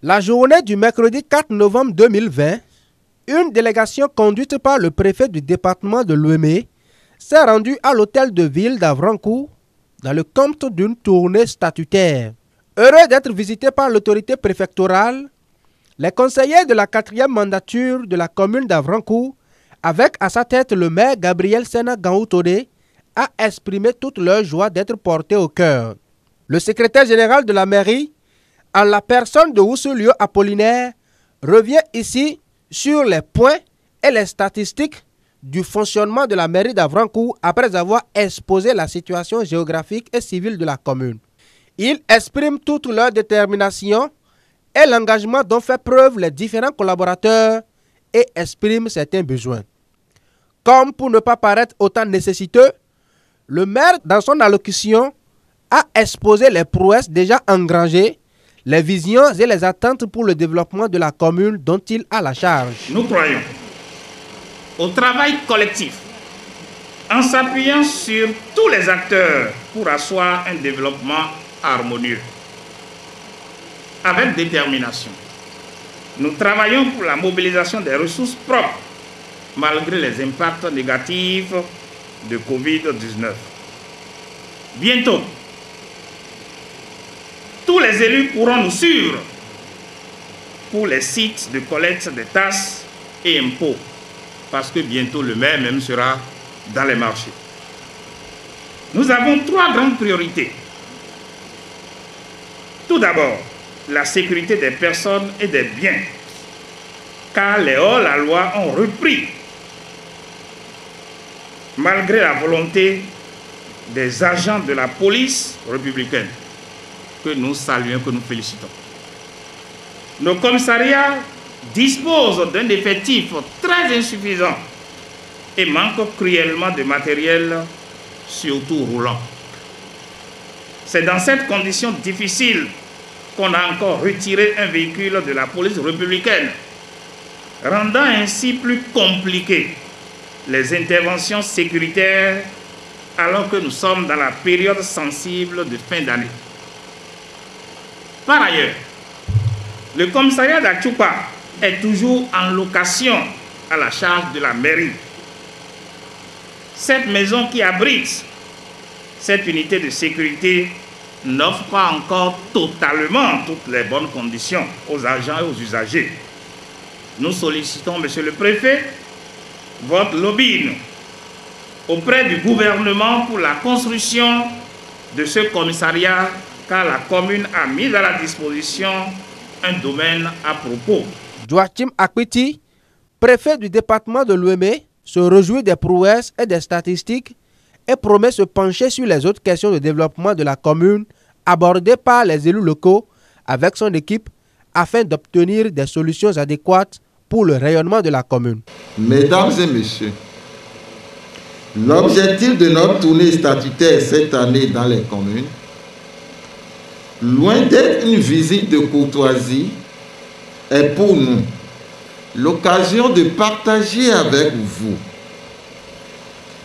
La journée du mercredi 4 novembre 2020, une délégation conduite par le préfet du département de Lomé s'est rendue à l'hôtel de ville d'Avrancourt dans le cadre d'une tournée statutaire. Heureux d'être visités par l'autorité préfectorale, les conseillers de la 4e mandature de la commune d'Avrancourt, avec à sa tête le maire Gabriel Sena Gaoutodé, a exprimé toute leur joie d'être portés au cœur. Le secrétaire général de la mairie, en la personne de Oussoulio Apollinaire, revient ici sur les points et les statistiques du fonctionnement de la mairie d'Avrancourt après avoir exposé la situation géographique et civile de la commune. Ils expriment toute leur détermination et l'engagement dont fait preuve les différents collaborateurs et expriment certains besoins. Comme pour ne pas paraître autant nécessiteux, le maire, dans son allocution, a exposé les prouesses déjà engrangées, les visions et les attentes pour le développement de la commune dont il a la charge. Nous croyons au travail collectif en s'appuyant sur tous les acteurs pour asseoir un développement harmonieux. Avec détermination, nous travaillons pour la mobilisation des ressources propres malgré les impacts négatifs de Covid-19. Bientôt, tous les élus pourront nous suivre pour les sites de collecte des taxes et impôts, parce que bientôt le maire même sera dans les marchés. Nous avons 3 grandes priorités. Tout d'abord, la sécurité des personnes et des biens, car les hors-la-loi ont repris, malgré la volonté des agents de la police républicaine, que nous saluons, que nous félicitons. Nos commissariats disposent d'un effectif très insuffisant et manquent cruellement de matériel, surtout roulant. C'est dans cette condition difficile qu'on a encore retiré un véhicule de la police républicaine, rendant ainsi plus compliquées les interventions sécuritaires alors que nous sommes dans la période sensible de fin d'année. Par ailleurs, le commissariat d'Achoupa est toujours en location à la charge de la mairie. Cette maison qui abrite cette unité de sécurité n'offre pas encore totalement toutes les bonnes conditions aux agents et aux usagers. Nous sollicitons, Monsieur le Préfet, votre lobbying auprès du gouvernement pour la construction de ce commissariat, car la commune a mis à la disposition un domaine à propos. Joachim Akwiti, préfet du département de Lomé, se réjouit des prouesses et des statistiques et promet se pencher sur les autres questions de développement de la commune abordées par les élus locaux avec son équipe afin d'obtenir des solutions adéquates pour le rayonnement de la commune. Mesdames et messieurs, l'objectif de notre tournée statutaire cette année dans les communes, loin d'être une visite de courtoisie, est pour nous l'occasion de partager avec vous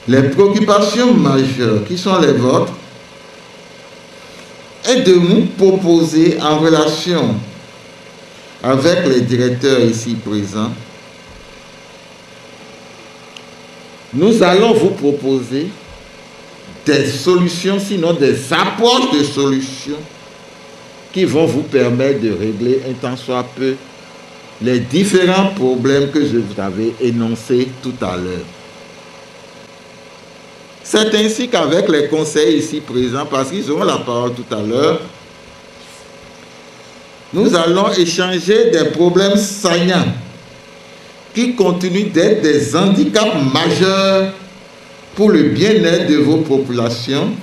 les préoccupations majeures qui sont les vôtres et de nous proposer en relation avec les directeurs ici présents, nous allons vous proposer des solutions, sinon des approches de solutions qui vont vous permettre de régler un tant soit peu les différents problèmes que je vous avais énoncés tout à l'heure. C'est ainsi qu'avec les conseils ici présents, parce qu'ils auront la parole tout à l'heure, nous allons échanger des problèmes saillants qui continuent d'être des handicaps majeurs pour le bien-être de vos populations,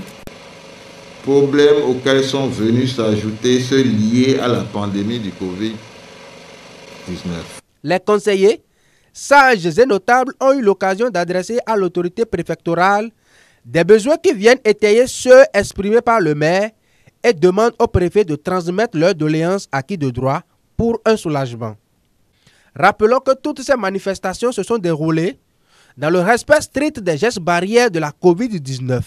problèmes auxquels sont venus s'ajouter ceux liés à la pandémie du Covid-19. Les conseillers, sages et notables, ont eu l'occasion d'adresser à l'autorité préfectorale des besoins qui viennent étayer ceux exprimés par le maire et demandent au préfet de transmettre leurs doléances acquis de droit pour un soulagement. Rappelons que toutes ces manifestations se sont déroulées dans le respect strict des gestes barrières de la Covid-19.